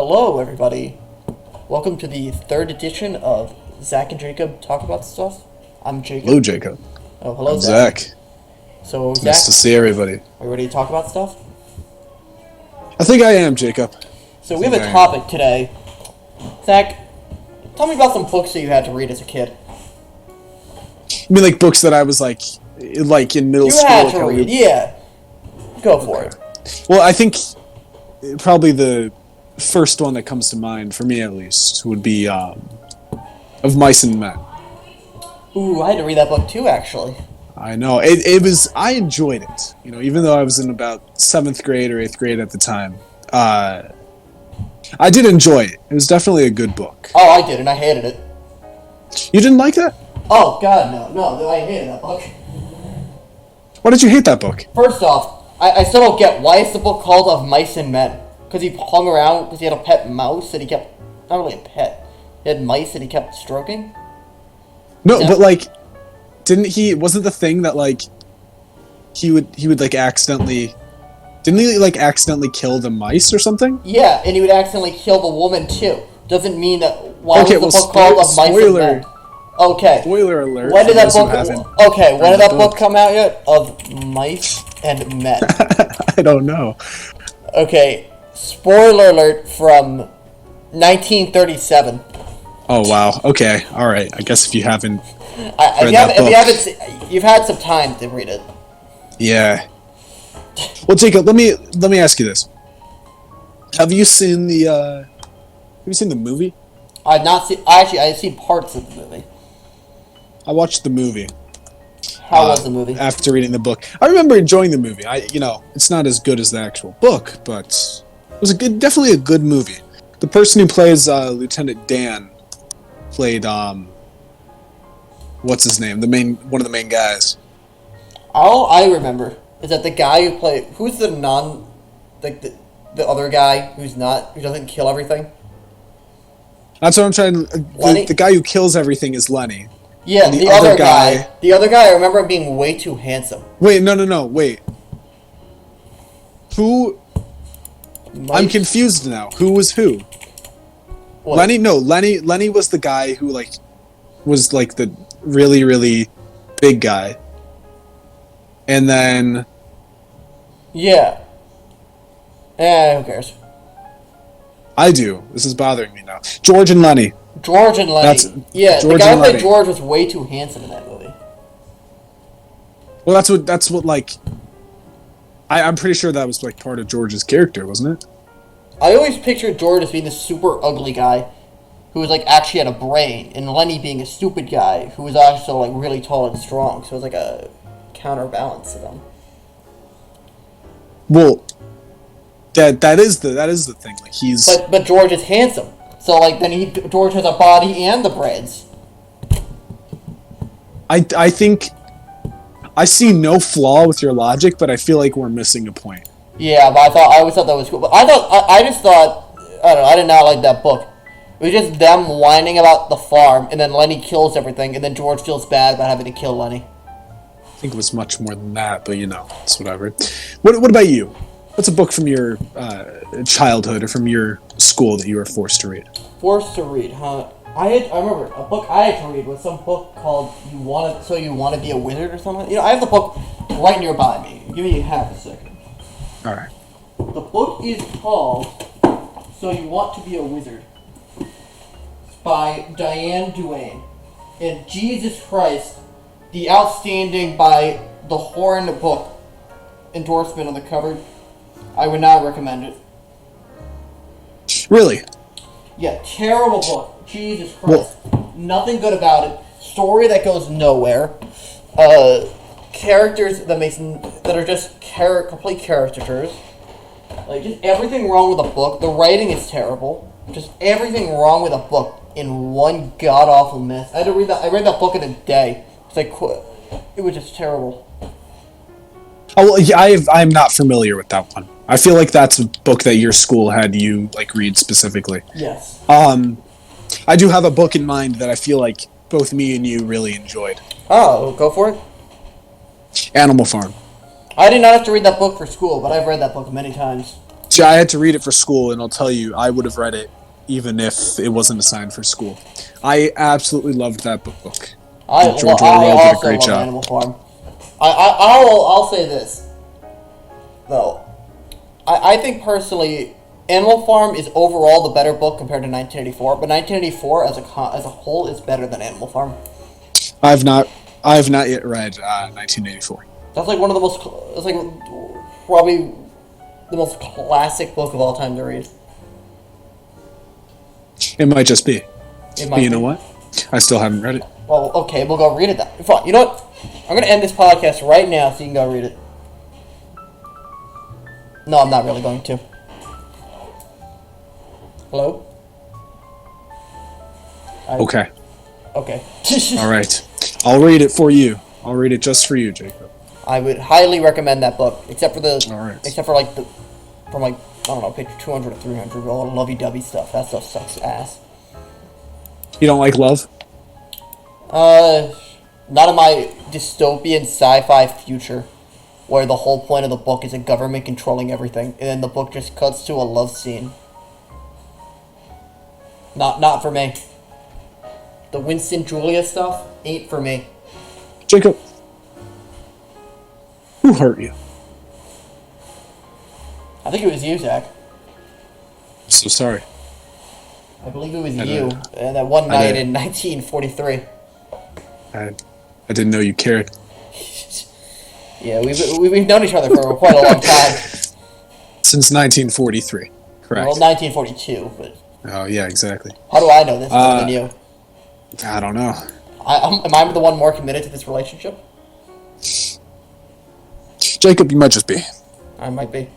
Hello, everybody. Welcome to the third edition of Zach and Jacob Talk About Stuff. I'm Jacob. Hello, Jacob. Oh, hello, I'm Zach. Zach. So, Zach, Nice to see everybody. are you ready to talk about stuff? I think I am, Jacob. So, we have a topic today. Zach, tell me about some books that you had to read as a kid. I mean, like books that I was like in middle school. You had to read, yeah. Go for it. Well, I think probably the first one that comes to mind, for me at least, would be Of Mice and Men. Ooh, I had to read that book too, actually. I know. I enjoyed it. You know, even though I was in about 7th grade or 8th grade at the time. I did enjoy it. It was definitely a good book. Oh, I did, and I hated it. You didn't like that? Oh, God, no, I hated that book. Why did you hate that book? First off, I still don't get, why is the book called Of Mice and Men? Because he hung around, because he had a pet mouse that he kept, not really a pet, he had mice that he kept stroking? No, but wasn't the thing that he would like accidentally, didn't he like accidentally kill the mice or something? Yeah, and he would accidentally kill the woman too. Doesn't mean that, why was the book called Of Mice and Men? Okay. Spoiler alert. When did that book, when did that book come out yet? Of Mice and Men. I don't know. Okay, spoiler alert from 1937. Oh wow. Okay. All right. I guess if you haven't you've had some time to read it. Yeah. Well, Jacob, let me ask you this. Have you seen the movie? I've not seen. I've seen parts of the movie. I watched the movie. How was the movie? After reading the book, I remember enjoying the movie. It's not as good as the actual book, but it was definitely a good movie. The person who plays Lieutenant Dan played what's his name? One of the main guys. All I remember is that the guy who's the other guy who doesn't kill everything. That's what I'm trying. The guy who kills everything is Lenny. Yeah, and the other guy. The other guy, I remember him being way too handsome. Wait, no, wait. Who? I'm confused now. Who was who? What? Lenny? No, Lenny was the guy who was the really, really big guy. And then... Yeah. Who cares? I do. This is bothering me now. George and Lenny. The guy who played George was way too handsome in that movie. Well, that's what I'm pretty sure that was part of George's character, wasn't it? I always pictured George as being this super ugly guy who was actually had a brain, and Lenny being a stupid guy who was also really tall and strong. So it was a counterbalance to them. Well, that is the thing. He's but George is handsome. So then George has a body and the brains. I think I see no flaw with your logic, but I feel like we're missing a point. Yeah, but I always thought that was cool. But I just thought, I don't know, I did not like that book. It was just them whining about the farm, and then Lenny kills everything, and then George feels bad about having to kill Lenny. I think it was much more than that, but it's whatever. What about you? What's a book from your childhood or from your school that you were forced to read? Forced to read, huh? I remember a book I had to read was some book called You Want to Be a Wizard or something. I have the book right nearby me. Give me half a second. All right. The book is called So You Want to Be a Wizard. It's by Diane Duane. And Jesus Christ, the outstanding by the Horn book endorsement on the cover. I would not recommend it. Really? Yeah, terrible book. Jesus Christ. Nothing good about it. Story that goes nowhere. Characters that are just complete caricatures. Just everything wrong with the book. The writing is terrible. Just everything wrong with a book in one god-awful mess. I had to read that. I read that book in a day. It was just terrible. Oh, well, yeah, I'm not familiar with that one. I feel like that's a book that your school had you read specifically. Yes. I do have a book in mind that I feel like both me and you really enjoyed. Oh, go for it. Animal Farm. I did not have to read that book for school, but I've read that book many times. I had to read it for school, and I'll tell you, I would have read it even if it wasn't assigned for school. I absolutely loved that book. George Orwell did a great job. Animal Farm. I'll say this, though. I think personally, Animal Farm is overall the better book compared to 1984, but 1984 as a whole is better than Animal Farm. I have not yet read 1984. That's like one of the most. It's like probably the most classic book of all time to read. It might just be. But you know what? I still haven't read it. Well, okay, we'll go read it then. Fine. You know what? I'm gonna end this podcast right now so you can go read it. No, I'm not really going to. Hello? Okay. Okay. All right. I'll read it for you. I'll read it just for you, Jacob. I would highly recommend that book, except for from like, I don't know, page 200 to 300, all the lovey-dovey stuff. That stuff sucks ass. You don't like love? Not in my dystopian sci-fi future, where the whole point of the book is a government controlling everything, and then the book just cuts to a love scene. Not for me. The Winston Julia stuff ain't for me. Jacob, who hurt you? I think it was you, Zach. I'm so sorry. I believe it was you. That one night in 1943. I didn't know you cared. Yeah, we've known each other for quite a long time. Since 1943, correct? Well, 1942, but... Oh, yeah, exactly. How do I know this better than you? I don't know. Am I the one more committed to this relationship? Jacob, you might just be. I might be.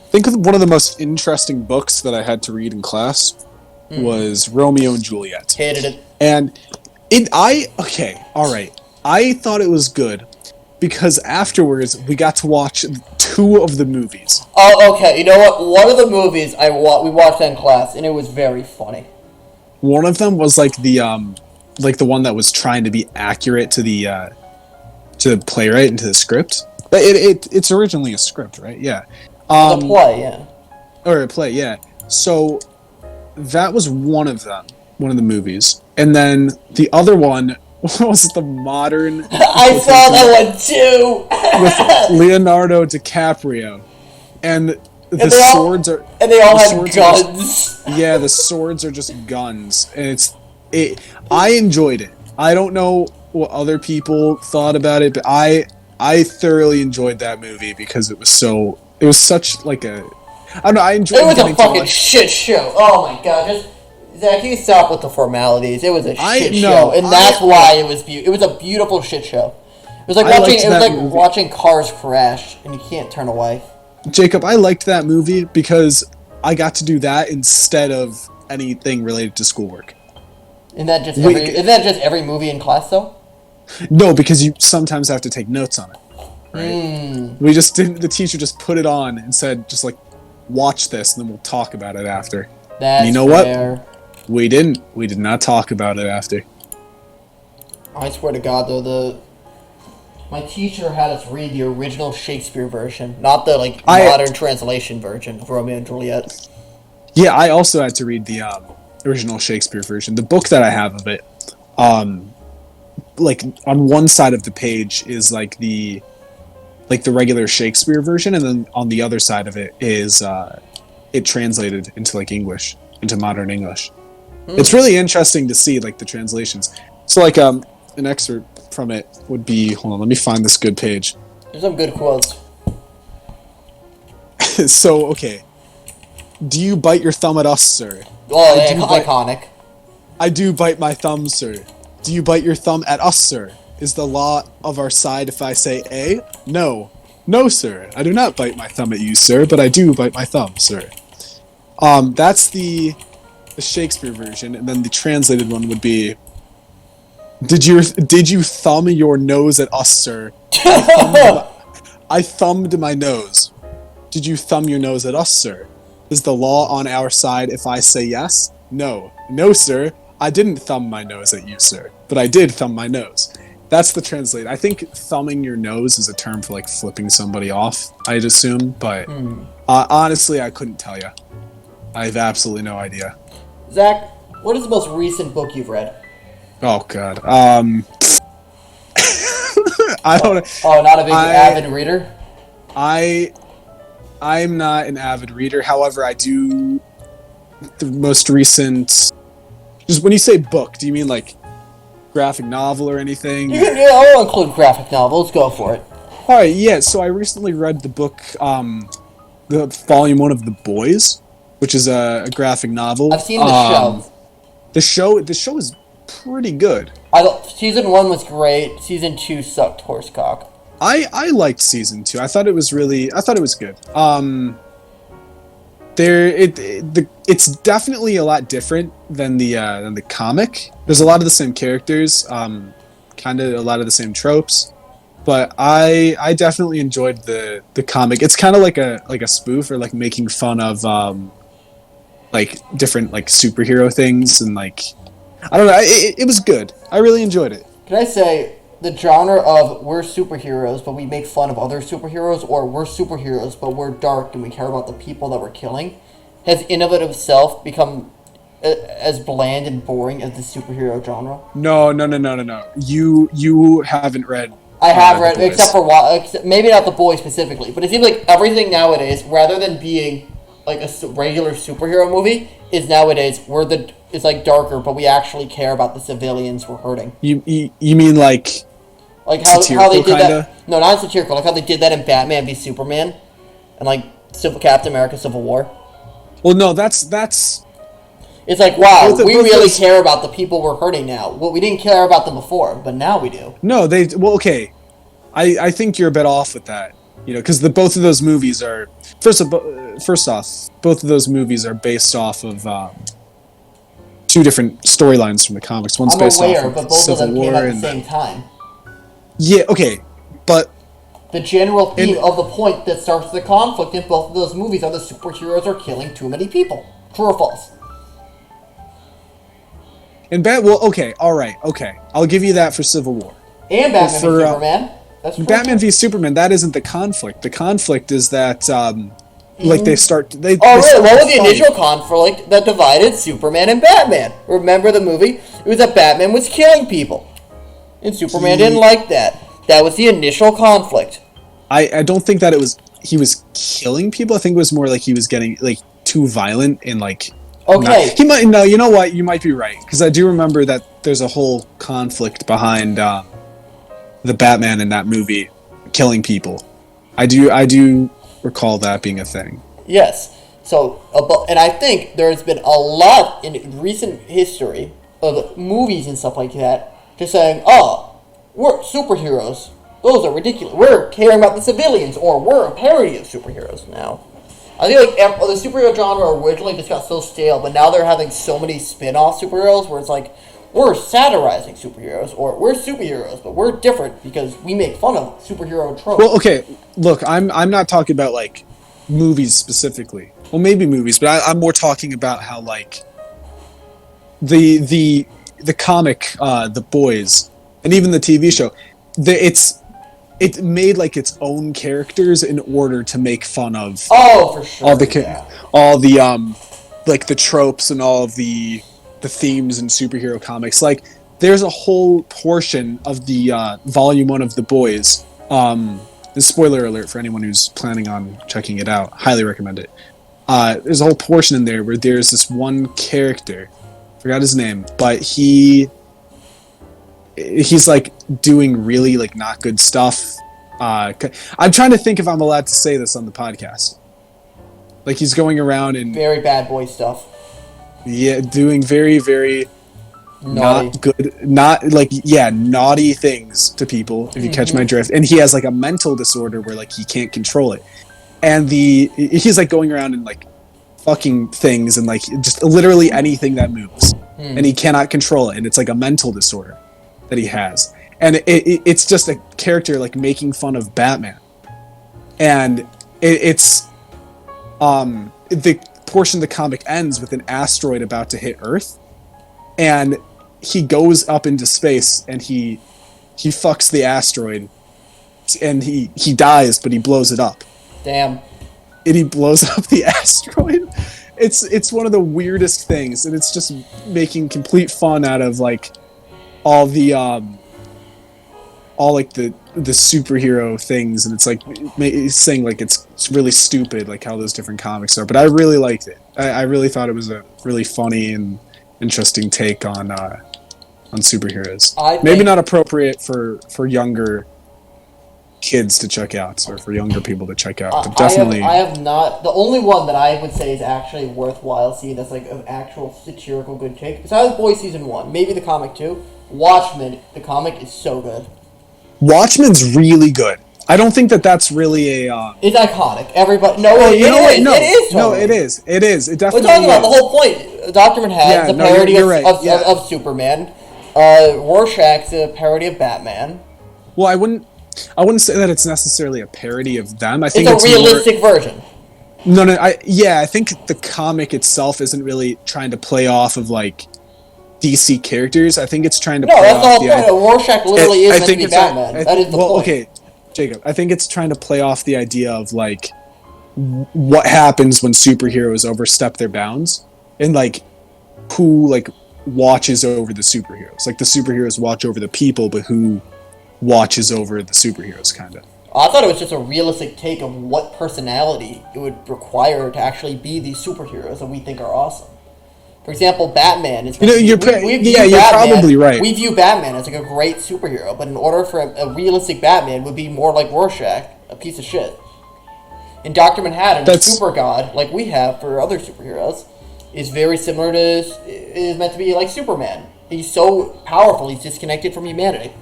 Think of one of the most interesting books that I had to read in class was Romeo and Juliet. Hated it. And I thought it was good because afterwards we got to watch 2 of the movies. Oh, okay. You know what? One of the movies we watched in class, and it was very funny. One of them was like the one that was trying to be accurate to the playwright and to the script. But it's originally a script, right? Yeah. The play, yeah. Or a play, yeah. So that was one of them, one of the movies, and then the other one was the modern. I saw that one too. With Leonardo DiCaprio, and the swords are. And they all had guns. Yeah, the swords are just guns, and I enjoyed it. I don't know what other people thought about it, but I thoroughly enjoyed that movie because it was such like a. I don't know. I enjoyed. It was a fucking shit show. Oh my god! Zach, you stop with the formalities. It was a shit show, and that's why it was beautiful. It was a beautiful shit show. It was like watching cars crash, and you can't turn away. Jacob, I liked that movie because I got to do that instead of anything related to schoolwork. Isn't that just every movie in class though? No, because you sometimes have to take notes on it. Right? We just didn't. The teacher just put it on and said, just like, watch this, and then we'll talk about it after. That's you know fair. What? We didn't. We did not talk about it after. I swear to God, though, my teacher had us read the original Shakespeare version, not the modern translation version of Romeo and Juliet. Yeah, I also had to read the original Shakespeare version. The book that I have of it, like on one side of the page is like the regular Shakespeare version, and then on the other side of it is it translated into like English, into modern English. It's really interesting to see like the translations. So like an excerpt from it would be, hold on, let me find this good page. There's some good quotes. So, okay. Do you bite your thumb at us, sir? Oh, iconic. I do bite my thumb, sir. Do you bite your thumb at us, sir? Is the law of our side if I say A? No. No, sir. I do not bite my thumb at you, sir, but I do bite my thumb, sir. That's the Shakespeare version, and then the translated one would be, Did you thumb your nose at us, sir? I thumbed my nose. Did you thumb your nose at us, sir? Is the law on our side if I say yes? No. No, sir. I didn't thumb my nose at you, sir, but I did thumb my nose. That's the translate. I think thumbing your nose is a term for like flipping somebody off, I'd assume, but Honestly, I couldn't tell you. I have absolutely no idea. Zach, what is the most recent book you've read? Oh God. I don't. Oh, not a big avid reader? I'm not an avid reader. However, I do. The most recent. Just when you say book, do you mean like graphic novel or anything? Yeah, I'll include graphic novels. Go for it. All right. Yeah. So I recently read the book, the volume 1 of The Boys, which is a graphic novel. I've seen the show. The show is pretty good. Season 1 was great. Season 2 sucked horsecock. I liked season 2. I thought it was good. It's definitely a lot different than the comic. There's a lot of the same characters, kind of a lot of the same tropes, but I definitely enjoyed the comic. It's kind of like a spoof or like making fun of like different like superhero things, and like I don't know. It was good. I really enjoyed it. Can I say the genre of we're superheroes but we make fun of other superheroes, or we're superheroes but we're dark and we care about the people that we're killing, has in of itself become as bland and boring as the superhero genre? No. You haven't read. I have read, except maybe not The Boys specifically, but it seems like everything nowadays, rather than being like a regular superhero movie, is nowadays it's like darker, but we actually care about the civilians we're hurting. You mean like how they did that? No, not satirical. Like how they did that in Batman v Superman, and like Captain America: Civil War. Well, no, that's. It's like, wow, we really care about the people we're hurting now. Well, we didn't care about them before, but now we do. No, okay. I think you're a bit off with that. Because both of those movies are first off, both of those movies are based off of two different storylines from the comics. One's based off of but both Civil of them War came at the same time. Yeah, okay, but the general theme of the point that starts the conflict in both of those movies are the superheroes are killing too many people. True or false? okay, all right, okay, I'll give you that for Civil War and Batman v Superman. That's Batman v Superman. That isn't the conflict. The conflict is that like they start. Really? What was the initial conflict that divided Superman and Batman? Remember the movie? It was that Batman was killing people, and Superman didn't like that. That was the initial conflict. I don't think that he was killing people. I think it was more like he was getting like too violent and like. Okay. He might. No, you know what? You might be right, because I do remember that there's a whole conflict behind the Batman in that movie killing people. I do recall that being a thing. Yes. So, and I think there's been a lot in recent history of movies and stuff like that just saying, "Oh, we're superheroes. Those are ridiculous. We're caring about the civilians, or we're a parody of superheroes now." I think like the superhero genre originally just got so stale, but now they're having so many spin-off superheroes where it's like, we're satirizing superheroes, or we're superheroes, but we're different because we make fun of superhero tropes. Well, okay, look, I'm not talking about like movies specifically. Well, maybe movies, but I'm more talking about how like the comic, The Boys, and even the TV show, it made like its own characters in order to make fun of for sure all the like the tropes and all of the themes in superhero comics. Like there's a whole portion of the volume 1 of The Boys, spoiler alert for anyone who's planning on checking it out, highly recommend it. There's a whole portion in there where there's this one character, forgot his name, but he's like doing really like not good stuff. I'm trying to think if I'm allowed to say this on the podcast. Like he's going around and very bad boy stuff. Yeah, doing very, very naughty. Not good, naughty things to people, if you catch my drift. And he has like a mental disorder where like he can't control it. And he's like going around and like fucking things and like just literally anything that moves. And he cannot control it. And it's like a mental disorder that he has. And it's just a character like making fun of Batman. And it's the portion of the comic ends with an asteroid about to hit Earth, and he goes up into space and he fucks the asteroid, and he dies, but he blows it up. Damn. and he blows up the asteroid. It's one of the weirdest things, and it's just making complete fun out of like all the all like the superhero things, and it's like saying like it's really stupid like how those different comics are. But I really liked it. I really thought it was a really funny and interesting take on superheroes. Maybe not appropriate for younger kids to check out, or for younger people to check out, but definitely. I have not. The only one that I would say is actually worthwhile seeing that's like an actual satirical good take, besides Boys Season 1, maybe the comic too. Watchmen, the comic is so good. Watchmen's really good. I don't think that's really a. It's iconic. Everybody, it is. Totally. No, it is. It is. It definitely. We're talking about the whole point. Dr. Manhattan's a parody of Superman. Rorschach's a parody of Batman. Well, I wouldn't say that it's necessarily a parody of them. I think it's a realistic version. No. I think the comic itself isn't really trying to play off of like DC characters. I think it's trying to. No, that's the whole point. Rorschach literally is meant to be Batman. That is the point. Okay, Jacob. I think it's trying to play off the idea of like what happens when superheroes overstep their bounds, and like who like watches over the superheroes. Like the superheroes watch over the people, but who watches over the superheroes, kind of. I thought it was just a realistic take of what personality it would require to actually be these superheroes that we think are awesome. For example, Batman is. You're probably right. We view Batman as like a great superhero, but in order for a realistic Batman would be more like Rorschach, a piece of shit. And Dr. Manhattan, a super god like we have for other superheroes, is very similar to. Is meant to be like Superman. He's so powerful, he's disconnected from humanity.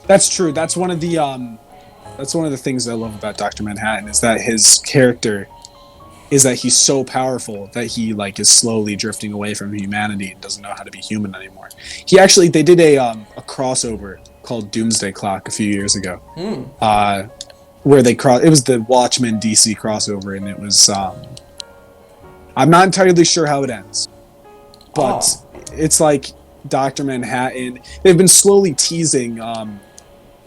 That's true. That's one of the things I love about Dr. Manhattan is that his character is that he's so powerful that he like is slowly drifting away from humanity and doesn't know how to be human anymore. They did a crossover called Doomsday Clock a few years ago, where it was the Watchman DC crossover, and it was I'm not entirely sure how it ends, but it's like Dr. Manhattan. They've been slowly teasing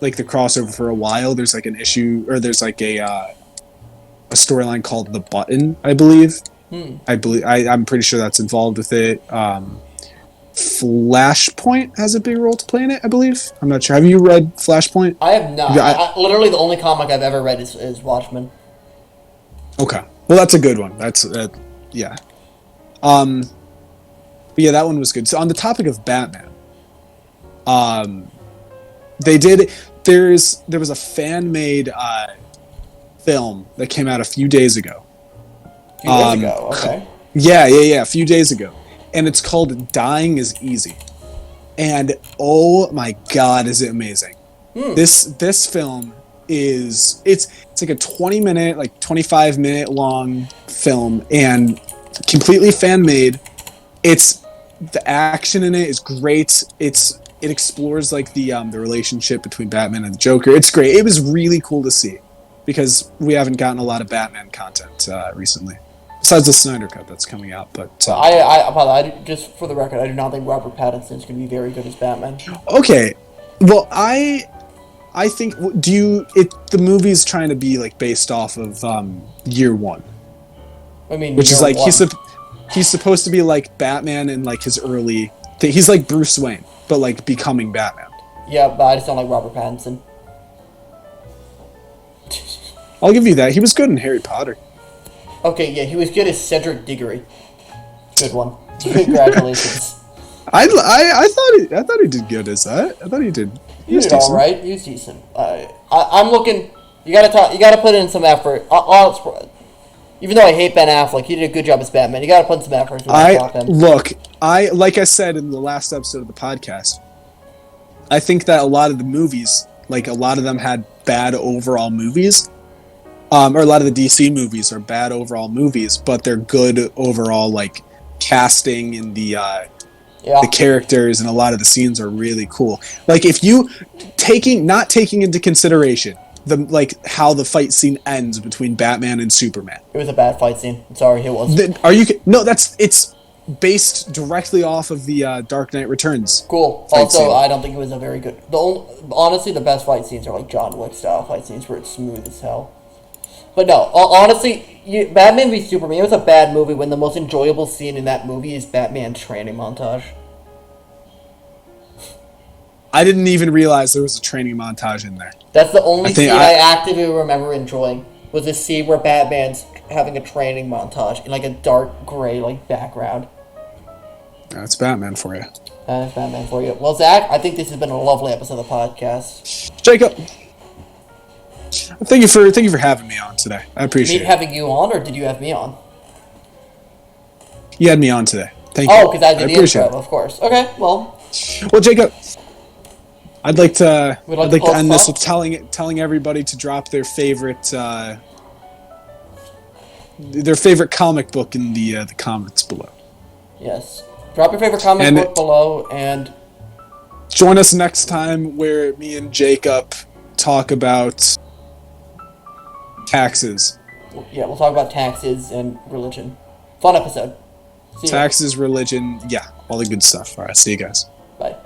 like the crossover for a while. There's like an issue, or there's like a storyline called The Button, I believe. I'm pretty sure that's involved with it. Flashpoint has a big role to play in it, I believe. I'm not sure. Have you read Flashpoint? I have not. Literally, the only comic I've ever read is Watchmen. Okay. Well, that's a good one. That's yeah. But yeah, that one was good. So on the topic of Batman, there was a fan-made film that came out a few days ago. Okay. Yeah, a few days ago. And it's called Dying is Easy. And oh my god, is it amazing. This film is it's like a 20-minute, like 25-minute long film, and completely fan-made. The action in it is great. It explores like the relationship between Batman and the Joker. It's great. It was really cool to see, because we haven't gotten a lot of Batman content recently, besides the Snyder Cut that's coming out. But I just for the record, I do not think Robert Pattinson is going to be very good as Batman. Okay, well, I think the movie's trying to be like based off of Year One. I mean, which is like he's supposed to be like Batman in like his early. He's like Bruce Wayne, but like becoming Batman. Yeah, but I just don't like Robert Pattinson. I'll give you that. He was good in Harry Potter. Okay, yeah, he was good as Cedric Diggory. Good one. Congratulations. I thought he did good as that. I thought he did. He was all right. He was decent. I'm looking. You gotta put in some effort. Even though I hate Ben Affleck, he did a good job as Batman. You gotta put in some effort. Like I said in the last episode of the podcast, I think that a lot of the movies, like a lot of them had bad overall movies. Or a lot of the DC movies are bad overall movies, but they're good overall, like casting and the characters, and a lot of the scenes are really cool. Like if you not taking into consideration how the fight scene ends between Batman and Superman. It was a bad fight scene. I'm sorry, it was. It's based directly off of the Dark Knight Returns. Cool. Also, I don't think it was a very good. Honestly, the best fight scenes are like John Wick style fight scenes where it's smooth as hell. But no, honestly, Batman v Superman, it was a bad movie when the most enjoyable scene in that movie is Batman's training montage. I didn't even realize there was a training montage in there. That's the only scene I actively remember enjoying, was the scene where Batman's having a training montage in like a dark gray like background. That's Batman for you. That's Batman for you. Well, Zach, I think this has been a lovely episode of the podcast. Jacob, thank you for having me on today. I appreciate it. Having you on, or did you have me on? You had me on today. Thank you. Oh, because I did the intro, of course. Okay, well, Jacob, I'd like to end this with telling everybody to drop their favorite comic book in the comments below. Yes. Drop your favorite comic book below, and join us next time where me and Jacob talk about taxes. Yeah, we'll talk about taxes and religion. Fun episode. Taxes, religion, yeah, all the good stuff. All right, see you guys. Bye.